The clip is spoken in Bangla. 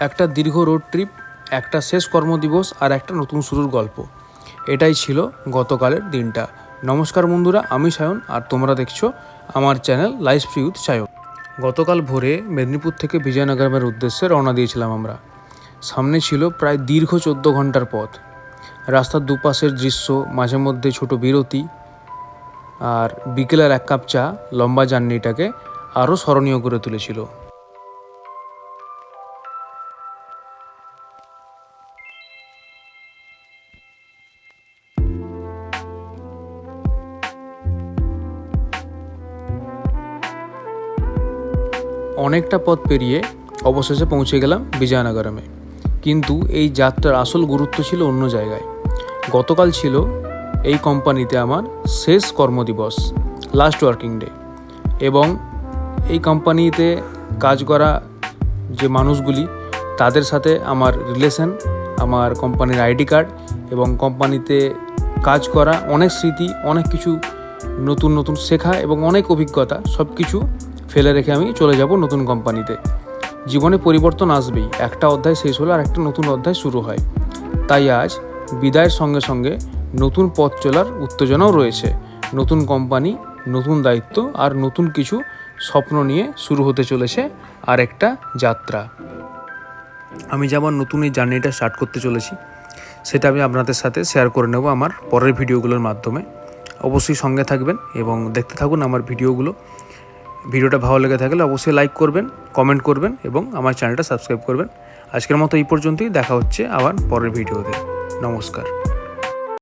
একটা দীর্ঘ রোড ট্রিপ, একটা শেষ কর্মদিবস আর একটা নতুন শুরুর গল্প। এটাই ছিল গতকালের দিনটা। নমস্কার বন্ধুরা, আমি সায়ন আর তোমরা দেখছো আমার channel life free with Sayan. গতকাল ভোরে মেদিনীপুর থেকে বিজয়নগরমের উদ্দেশ্যে রওনা দিয়েছিলাম আমরা। সামনে ছিল প্রায় দীর্ঘ 14 ঘন্টার পথ। রাস্তার দুপাশের দৃশ্য, মাঝে মধ্যে ছোট বিরতি আর বিকেলের এক কাপ চা লম্বা জার্নিটাকে আরও স্মরণীয় করে তুলেছিল। অনেকটা পথ পেরিয়ে অবশেষে পৌঁছে গেলাম বিজয়নগরমে। কিন্তু এই যাত্রার আসল গুরুত্ব ছিল অন্য জায়গায়। গতকাল ছিল এই কোম্পানিতে আমার শেষ কর্মদিবস, লাস্ট ওয়ার্কিং ডে। এবং এই কোম্পানিতে কাজ করা যে মানুষগুলি, তাদের সাথে আমার রিলেশন, আমার কোম্পানির আইডি কার্ড এবং কোম্পানিতে কাজ করা অনেক স্মৃতি, অনেক কিছু নতুন নতুন শেখা এবং অনেক অভিজ্ঞতা, সব কিছু ফেলে রেখে আমি চলে যাব নতুন কোম্পানিতে। জীবনে পরিবর্তন আসবেই, একটা অধ্যায় শেষ হলে আর একটা নতুন অধ্যায় শুরু হয়। তাই আজ বিদায়ের সঙ্গে সঙ্গে নতুন পথ চলার উত্তেজনাও রয়েছে। নতুন কোম্পানি, নতুন দায়িত্ব আর নতুন কিছু স্বপ্ন নিয়ে শুরু হতে চলেছে আর একটা যাত্রা। আমি যেমন নতুন এই জার্নিটা স্টার্ট করতে চলেছি, সেটা আমি আপনাদের সাথে শেয়ার করে নেব আমার পরের ভিডিওগুলোর মাধ্যমে। অবশ্যই সঙ্গে থাকবেন এবং দেখতে থাকুন আমার ভিডিওগুলো। ভিডিওটা ভালো লেগে থাকলে অবশ্যই লাইক করবেন, কমেন্ট করবেন এবং আমার চ্যানেলটা সাবস্ক্রাইব করবেন। আজকের মতো এই পর্যন্তই, দেখা হচ্ছে আবার পরের ভিডিওতে। নমস্কার।